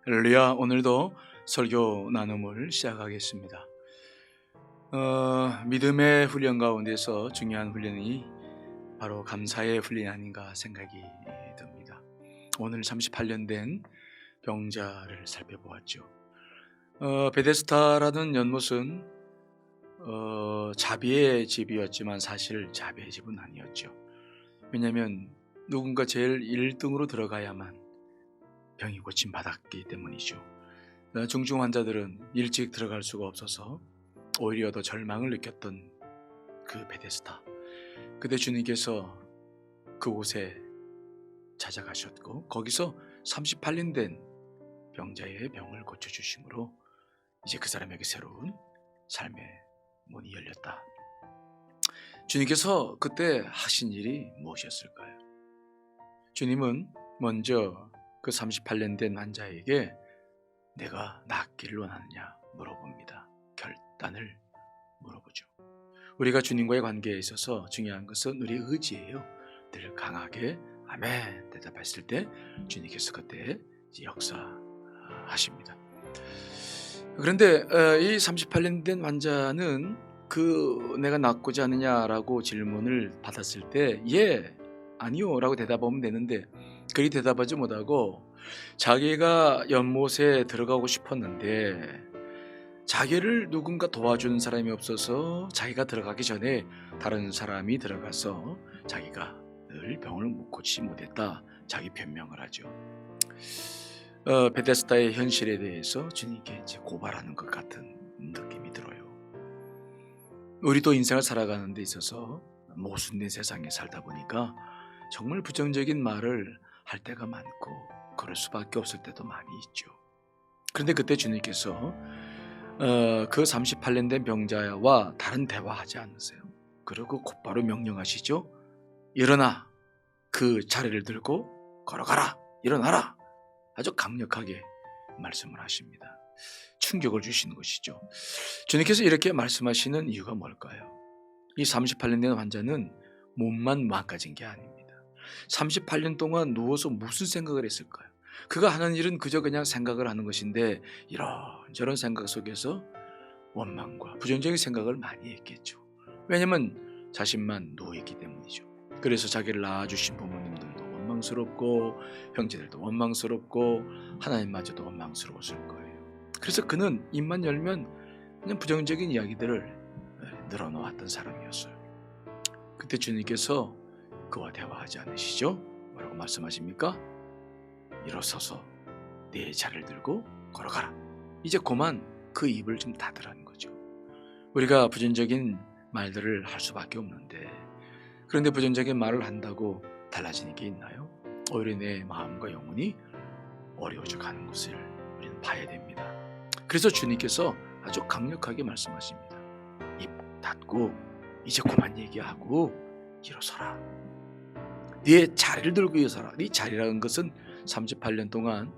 할렐루야. 오늘도 설교 나눔을 시작하겠습니다. 믿음의 훈련 가운데서 중요한 훈련이 바로 감사의 훈련이 아닌가 생각이 듭니다. 오늘 38년 된 병자를 살펴보았죠. 베데스다라는 연못은 자비의 집이었지만 사실 자비의 집은 아니었죠. 왜냐하면 누군가 제일 1등으로 들어가야만 병이 고침받았기 때문이죠. 중증 환자들은 일찍 들어갈 수가 없어서 오히려 더 절망을 느꼈던 그 베데스다. 그때 주님께서 그곳에 찾아가셨고 거기서 38년 된 병자의 병을 고쳐주심으로 이제 그 사람에게 새로운 삶의 문이 열렸다. 주님께서 그때 하신 일이 무엇이었을까요? 주님은 먼저 그 38년 된 환자에게 내가 낫기를 원하느냐 물어봅니다. 결단을 물어보죠. 우리가 주님과의 관계에 있어서 중요한 것은 우리의 의지예요. 늘 강하게 아멘 대답했을 때 주님께서 그때 역사하십니다. 그런데 이 38년 된 환자는 내가 낫고자 하느냐라고 질문을 받았을 때 예, 아니요 라고 대답하면 되는데 그리 대답하지 못하고 자기가 연못에 들어가고 싶었는데 자기를 누군가 도와주는 사람이 없어서 자기가 들어가기 전에 다른 사람이 들어가서 자기가 늘 병을 고치지 못했다 자기 변명을 하죠. 베데스다의 현실에 대해서 주님께 이제 고발하는 것 같은 느낌이 들어요. 우리도 인생을 살아가는 데 있어서 모순된 세상에 살다 보니까 정말 부정적인 말을 할 때가 많고 그럴 수밖에 없을 때도 많이 있죠. 그런데 그때 주님께서 그 38년 된 병자와 다른 대화하지 않으세요. 그리고 곧바로 명령하시죠. 일어나 그 자리를 들고 걸어가라. 일어나라. 아주 강력하게 말씀을 하십니다. 충격을 주시는 것이죠. 주님께서 이렇게 말씀하시는 이유가 뭘까요? 이 38년 된 환자는 몸만 망가진 게 아닙니다. 38년 동안 누워서 무슨 생각을 했을까요? 그가 하는 일은 그저 그냥 생각을 하는 것인데 이런저런 생각 속에서 원망과 부정적인 생각을 많이 했겠죠. 왜냐하면 자신만 누워있기 때문이죠. 그래서 자기를 낳아주신 부모님들도 원망스럽고 형제들도 원망스럽고 하나님마저도 원망스러웠을 거예요. 그래서 그는 입만 열면 그냥 부정적인 이야기들을 늘어놓았던 사람이었어요. 그때 주님께서 그와 대화하지 않으시죠? 뭐라고 말씀하십니까? 일어서서 네 자리를 들고 걸어가라. 이제 그만 그 입을 좀 닫으라는 거죠. 우리가 부정적인 말들을 할 수밖에 없는데 그런데 부정적인 말을 한다고 달라지는 게 있나요? 오히려 내 마음과 영혼이 어려워져 가는 것을 우리는 봐야 됩니다. 그래서 주님께서 아주 강력하게 말씀하십니다. 입 닫고 이제 그만 얘기하고 일어서라. 네 자리를 들고 일어서라. 네 자리라는 것은 38년 동안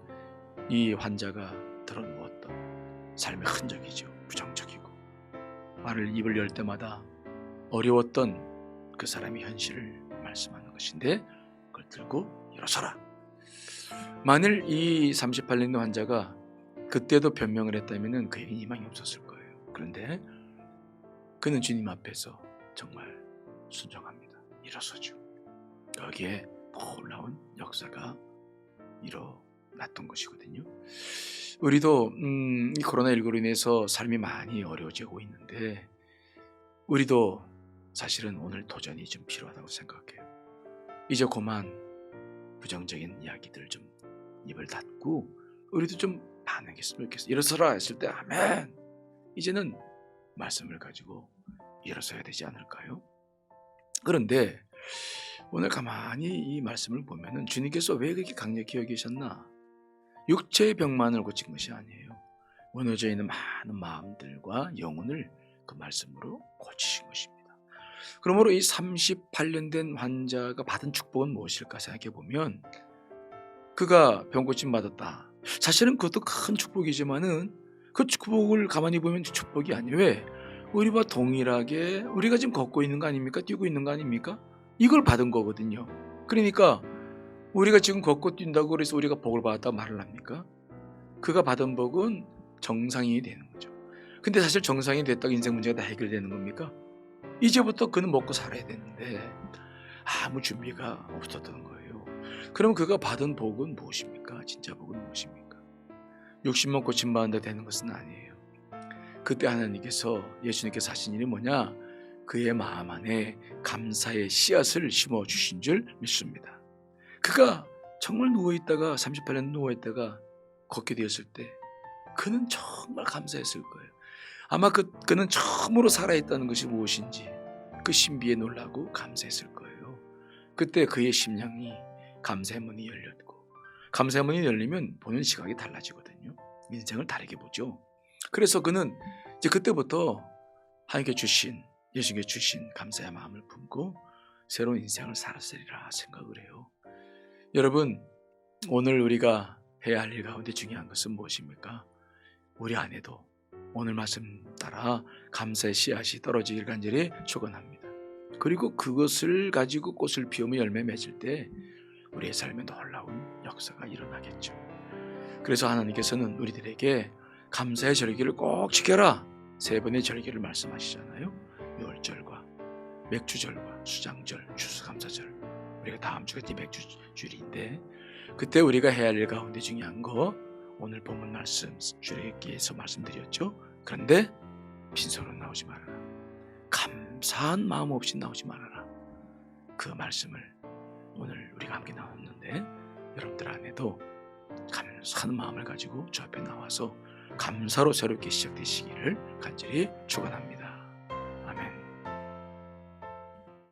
이 환자가 드러누웠던 삶의 흔적이죠. 부정적이고 말을 입을 열 때마다 어려웠던 그 사람의 현실을 말씀하는 것인데 그걸 들고 일어서라. 만일 이 38년 환자가 그때도 변명을 했다면 그에게 희망이 없었을 거예요. 그런데 그는 주님 앞에서 정말 순종합니다. 일어서죠. 여기에 놀라운 역사가 일어났던 것이거든요. 우리도 이 코로나19로 인해서 삶이 많이 어려워지고 있는데 우리도 사실은 오늘 도전이 좀 필요하다고 생각해요. 이제 그만 부정적인 이야기들 좀 입을 닫고 우리도 좀 반응했으면 좋겠어요. 일어서라 했을 때 아멘. 이제는 말씀을 가지고 일어서야 되지 않을까요? 그런데 오늘 가만히 이 말씀을 보면은 주님께서 왜 그렇게 강력히 여기셨나? 육체의 병만을 고친 것이 아니에요. 무너져 있는 많은 마음들과 영혼을 그 말씀으로 고치신 것입니다. 그러므로 이 38년 된 환자가 받은 축복은 무엇일까 생각해 보면 그가 병 고침 받았다. 사실은 그것도 큰 축복이지만은 그 축복을 가만히 보면 축복이 아니에요. 왜? 우리와 동일하게 우리가 지금 걷고 있는 거 아닙니까? 뛰고 있는 거 아닙니까? 이걸 받은 거거든요. 그러니까 우리가 지금 걷고 뛴다고 그래서 우리가 복을 받았다고 말을 합니까? 그가 받은 복은 정상인이 되는 거죠. 근데 사실 정상인이 됐다고 인생 문제가 다 해결되는 겁니까? 이제부터 그는 먹고 살아야 되는데 아무 준비가 없었던 거예요. 그럼 그가 받은 복은 무엇입니까? 진짜 복은 무엇입니까? 욕심만 고침받는다 되는 것은 아니에요. 그때 하나님께서, 예수님께서 하신 일이 뭐냐? 그의 마음 안에 감사의 씨앗을 심어주신 줄 믿습니다. 그가 정말 누워있다가 38년 누워있다가 걷게 되었을 때 그는 정말 감사했을 거예요. 아마 그는 처음으로 살아있다는 것이 무엇인지 그 신비에 놀라고 감사했을 거예요. 그때 그의 심령이 감사의 문이 열렸고, 감사의 문이 열리면 보는 시각이 달라지거든요. 인생을 다르게 보죠. 그래서 그는 이제 그때부터 하나님께 주신, 예수님께 주신 감사의 마음을 품고 새로운 인생을 살았으리라 생각을 해요. 여러분, 오늘 우리가 해야 할 일 가운데 중요한 것은 무엇입니까? 우리 안에도 오늘 말씀 따라 감사의 씨앗이 떨어지길 간절히 축원합니다. 그리고 그것을 가지고 꽃을 피우며 열매 맺을 때 우리의 삶에 놀라운 역사가 일어나겠죠. 그래서 하나님께서는 우리들에게 감사의 절기를 꼭 지켜라, 3번의 절기를 말씀하시잖아요. 유월절과 맥주절과 수장절, 추수감사절. 우리가 다음 주가 맥주절인데 그때 우리가 해야 할 일 가운데 중요한 거 오늘 본문 말씀 출애굽기에서 말씀드렸죠. 그런데 빈손으로 나오지 말아라. 감사한 마음 없이 나오지 말아라. 그 말씀을 오늘 우리가 함께 나눴는데 여러분들 안에도 감사한 마음을 가지고 주 앞에 나와서 감사로 새롭게 시작되시기를 간절히 축원합니다.